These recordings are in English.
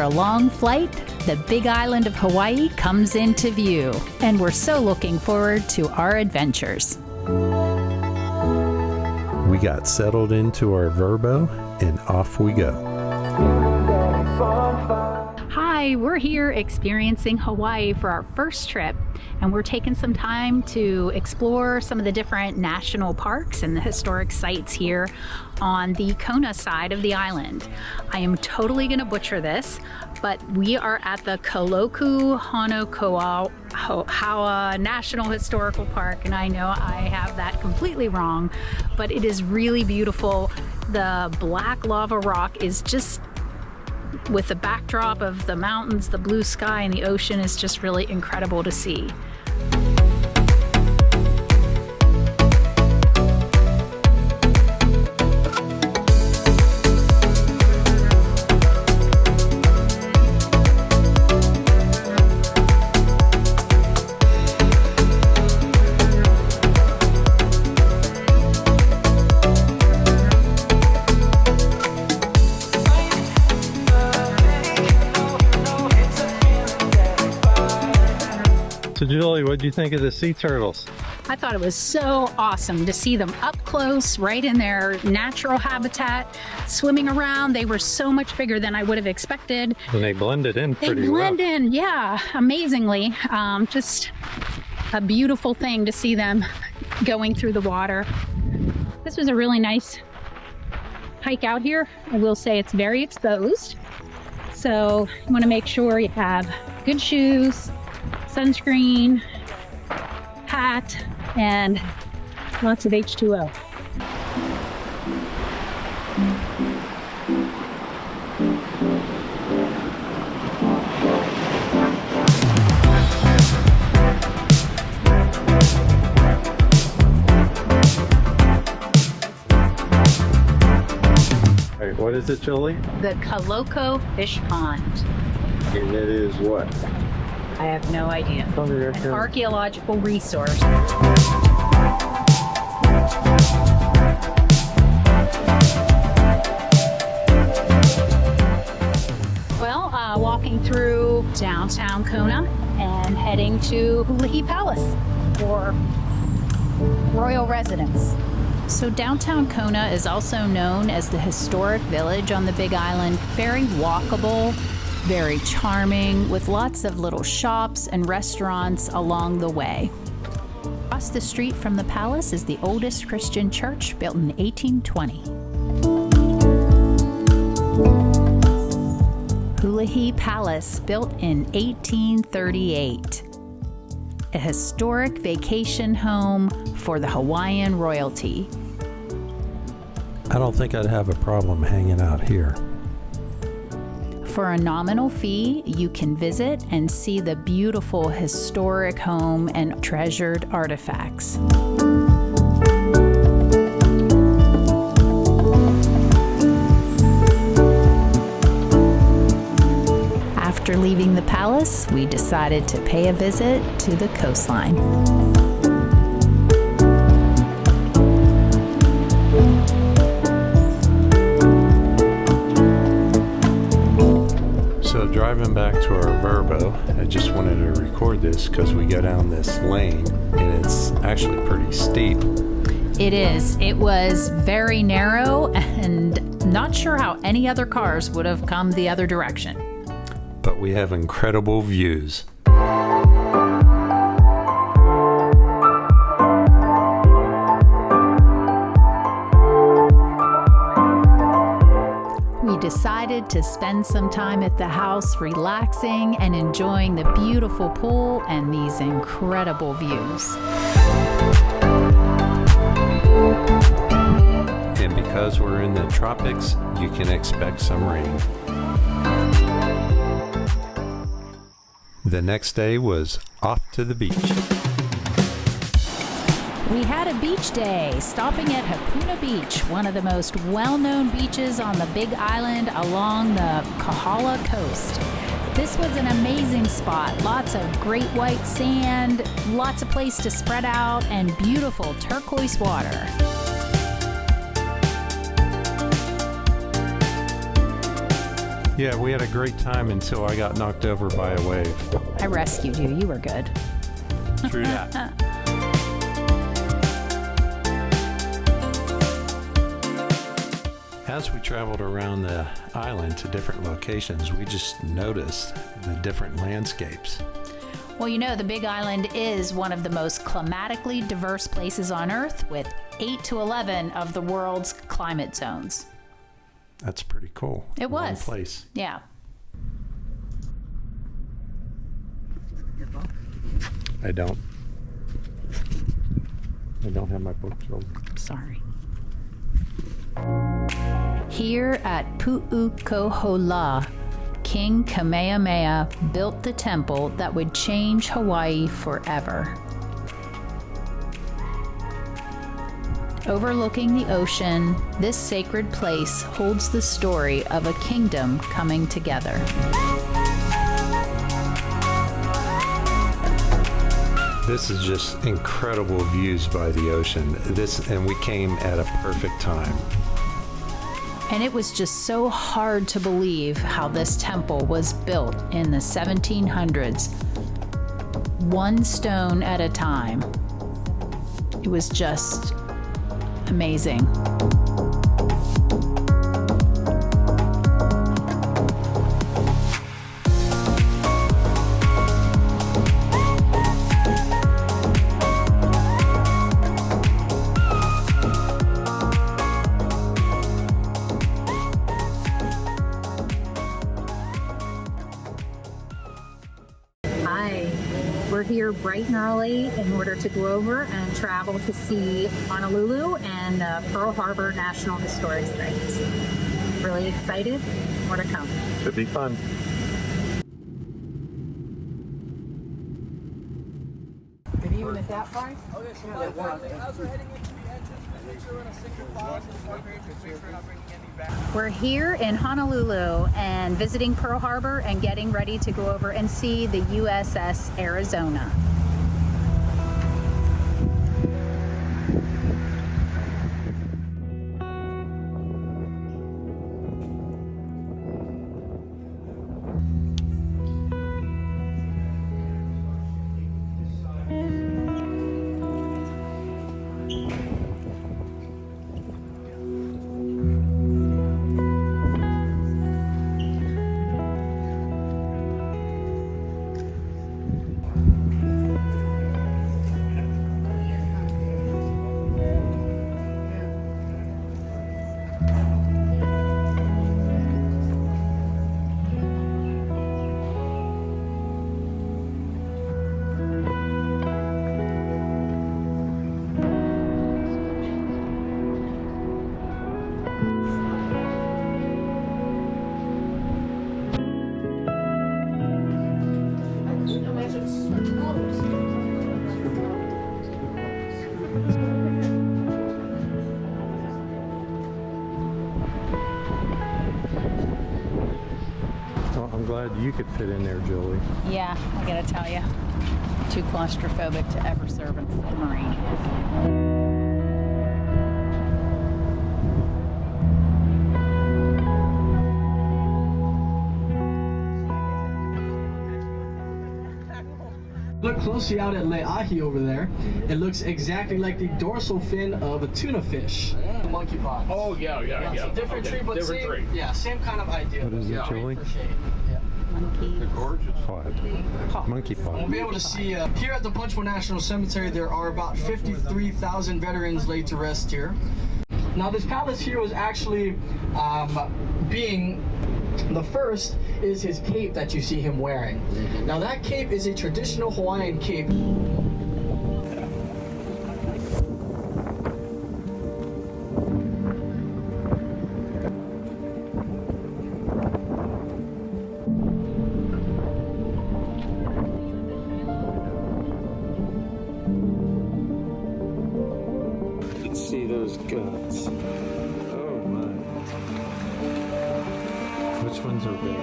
a long flight, the big island of Hawaii comes into view, and we're so looking forward to our adventures. We got settled into our VRBO and off we go. Hi, we're here experiencing Hawaii for our first trip, and we're taking some time to explore some of the different national parks and the historic sites here on the Kona side of the island. I am totally going to butcher this, but we are at the Kaloko-Honokōhau National Historical Park, and I know I have that completely wrong, but it is really beautiful. The black lava rock is just, with the backdrop of the mountains, the blue sky, and the ocean, is just really incredible to see. So Julie, what do you think of the sea turtles? I thought it was so awesome to see them up close, right in their natural habitat, swimming around. They were so much bigger than I would have expected. And they blended in pretty well. They blend in, yeah, amazingly. Just a beautiful thing to see them going through the water. This was a really nice hike out here. I will say it's very exposed. So you want to make sure you have good shoes, sunscreen, hat, and lots of H2O. All right, what is it, Julie? The Kaloko Fishpond. And it is what? I have no idea. An archaeological resource. Well, walking through downtown Kona and heading to Hulihee Palace for royal residence. So downtown Kona is also known as the historic village on the Big Island. Very walkable, very charming, with lots of little shops and restaurants along the way. Across the street from the palace is the oldest Christian church, built in 1820. Hulihee Palace, built in 1838. A historic vacation home for the Hawaiian royalty. I don't think I'd have a problem hanging out here. For a nominal fee, you can visit and see the beautiful historic home and treasured artifacts. After leaving the palace, we decided to pay a visit to the coastline. So driving back to our VRBO, I just wanted to record this because we go down this lane and it's actually pretty steep. It is. It was very narrow and not sure how any other cars would have come the other direction. But we have incredible views. We decided to spend some time at the house relaxing and enjoying the beautiful pool and these incredible views. And because we're in the tropics, you can expect some rain. The next day was off to the beach. We had a beach day, stopping at Hapuna Beach, one of the most well-known beaches on the Big Island along the Kahala coast. This was an amazing spot. Lots of great white sand, lots of place to spread out, and beautiful turquoise water. Yeah, we had a great time until I got knocked over by a wave. I rescued you. You were good. True that. As we traveled around the island to different locations, we just noticed the different landscapes. Well, you know, the Big Island is one of the most climatically diverse places on Earth, with 8 to 11 of the world's climate zones. That's pretty cool. It was. One place. Yeah. I don't have my book, Jolie. Sorry. Here at Pu'ukoholā, King Kamehameha built the temple that would change Hawaii forever. Overlooking the ocean, this sacred place holds the story of a kingdom coming together. This is just incredible views by the ocean. And we came at a perfect time. And it was just so hard to believe how this temple was built in the 1700s, one stone at a time. It was just amazing. We're here bright and early in order to go over and travel to see Honolulu and Pearl Harbor National Historic Site. Really excited. More to come. Should be fun. Good evening at that point. We're here in Honolulu and visiting Pearl Harbor and getting ready to go over and see the USS Arizona. Well, I'm glad you could fit in there, Julie. Yeah, I gotta tell you, too claustrophobic to ever serve in a Marine. Look closely out at Le'ahi over there. It looks exactly like the dorsal fin of a tuna fish. The monkey pod. Oh, yeah. So different tree, but different same, tree. Yeah, same kind of idea. What is it, Julie? For shade. Yeah. Monkey. Gorgeous. Pod. Monkey pod. We'll be able to see here at the Punchbowl National Cemetery, there are about 53,000 veterans laid to rest here. Now this palace here was actually being the first is his cape that you see him wearing. Now that cape is a traditional Hawaiian cape. Let's see those guts. Oh my. Which ones are big?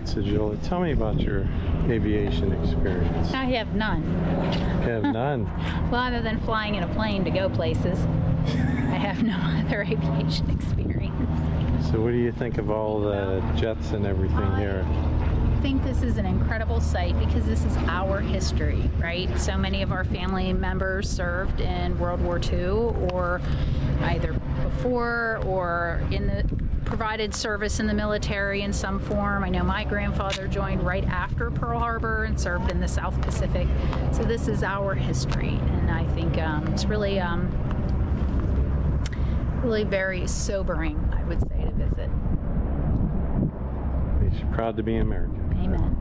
right, so Julie, tell me about your aviation experience. I have none. You have none? Well, other than flying in a plane to go places, I have no other aviation experience. So what do you think of all the jets and everything here? I think this is an incredible site because this is our history, right? So many of our family members served in World War II or either before or provided service in the military in some form. I know my grandfather joined right after Pearl Harbor and served in the South Pacific. So this is our history, and I think it's really very sobering, I would say, to visit. Makes you proud to be American. Amen.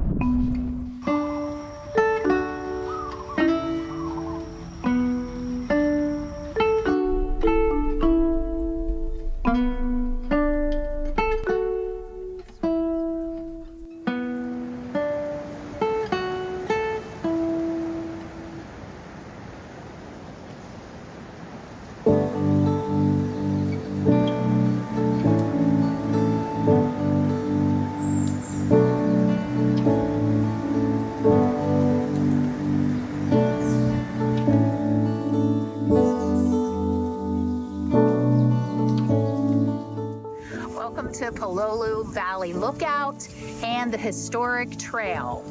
To Pololu Valley Lookout and the historic trail.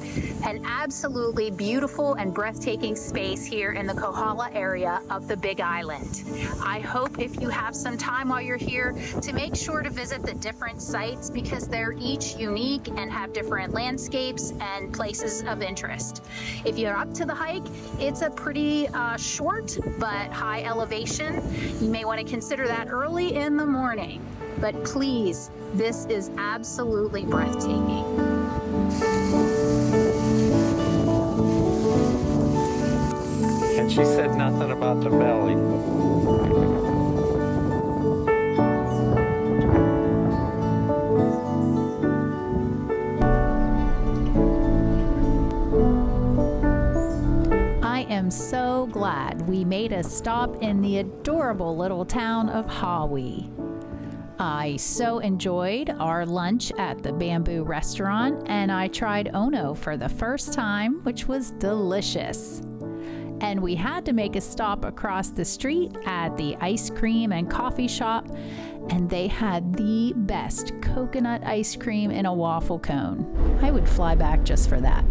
An absolutely beautiful and breathtaking space here in the Kohala area of the Big Island. I hope if you have some time while you're here to make sure to visit the different sites because they're each unique and have different landscapes and places of interest. If you're up to the hike, it's a pretty short but high elevation. You may want to consider that early in the morning. But please, this is absolutely breathtaking. And she said nothing about the valley. I am so glad we made a stop in the adorable little town of Hawi. I so enjoyed our lunch at the Bamboo Restaurant, and I tried Ono for the first time, which was delicious. And we had to make a stop across the street at the ice cream and coffee shop, and they had the best coconut ice cream in a waffle cone. I would fly back just for that.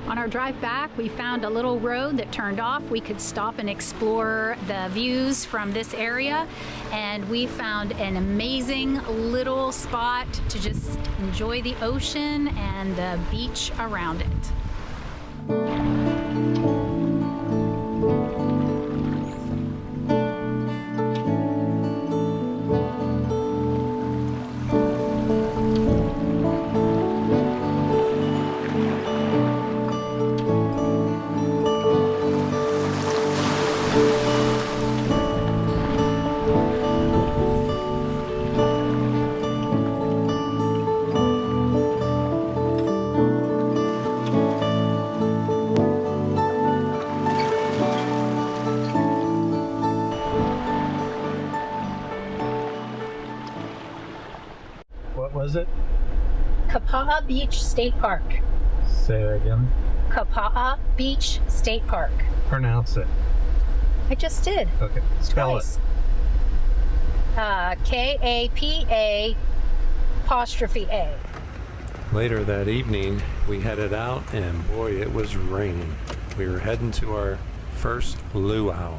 On our drive back, we found a little road that turned off. We could stop and explore the views from this area, and we found an amazing little spot to just enjoy the ocean and the beach around it. Was it? Kapa'a Beach State Park. Say that again. Kapa'a Beach State Park. Pronounce it. I just did. Okay. Spell Twice. it. K-A-P-A apostrophe A. Later that evening, we headed out, and boy, it was raining. We were heading to our first luau.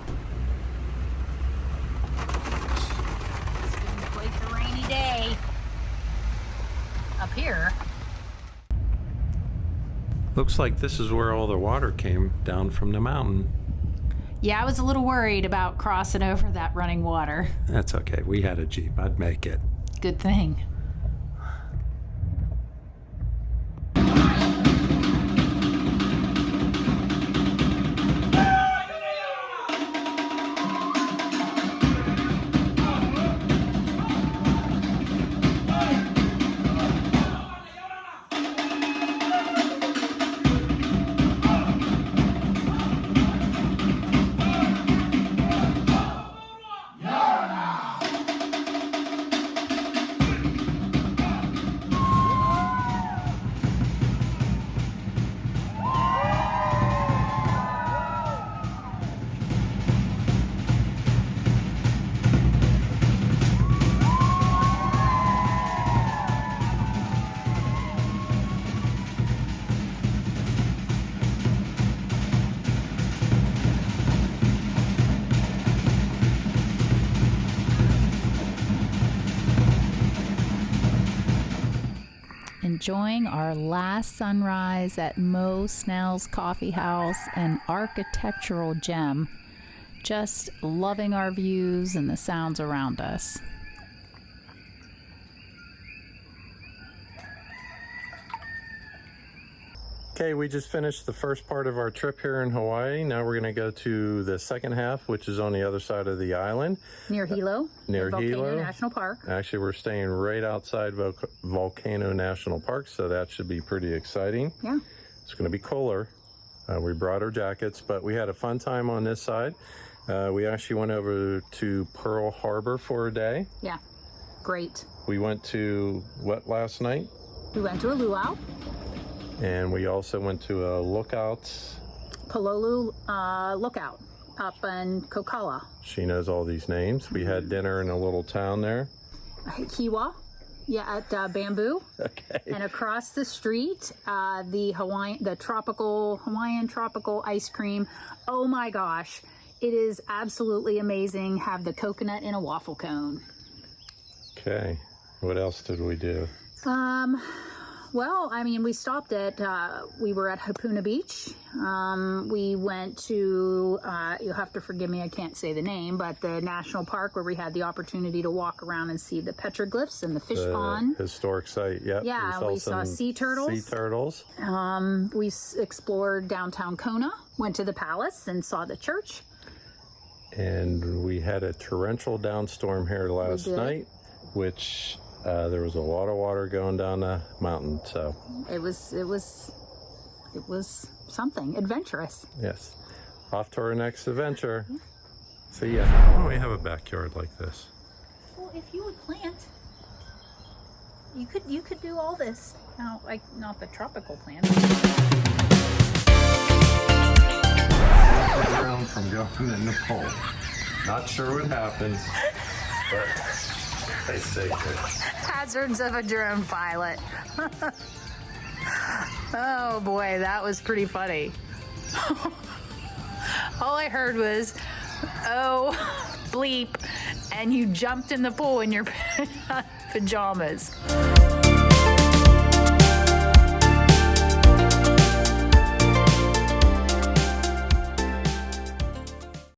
It's quite the rainy day up here. Looks like this is where all the water came down from the mountain. Yeah, I was a little worried about crossing over that running water. That's okay. We had a Jeep. I'd make it. Good thing. enjoying our last sunrise at Mo Snell's Coffee House, an architectural gem. Just loving our views and the sounds around us. Okay, we just finished the first part of our trip here in Hawaii. Now we're going to go to the second half, which is on the other side of the island. Near Hilo. Near Volcano Hilo National Park. Actually, we're staying right outside Volcano National Park, so that should be pretty exciting. Yeah. It's going to be cooler. We brought our jackets, but we had a fun time on this side. We actually went over to Pearl Harbor for a day. Yeah. Great. We went to what last night? We went to a luau. And we also went to a lookout. Pololu lookout up in Kokala. She knows all these names. We had dinner in a little town there. Kiwa. Yeah, at Bamboo. Okay. And across the street, the Hawaiian tropical ice cream. Oh my gosh. It is absolutely amazing. Have the coconut in a waffle cone. Okay. What else did we do? Well, I mean, we stopped at, we were at Hapuna Beach. We went to, you'll have to forgive me, I can't say the name, but the national park where we had the opportunity to walk around and see the petroglyphs and the fish pond. Historic site, yep. Yeah, we saw sea turtles. Sea turtles. We explored downtown Kona, went to the palace and saw the church. And we had a torrential downstorm here last night, which there was a lot of water going down the mountain. So it was something adventurous. Yes. Off to our next adventure. See ya. Why don't we have a backyard like this? Well, if you would plant, you could do all this. Now, like not the tropical plants. Around from going in the pole. Not sure what happened, but they stay good. Hazards of a drone pilot. Oh boy, that was pretty funny. All I heard was, oh, bleep, and you jumped in the pool in your pajamas.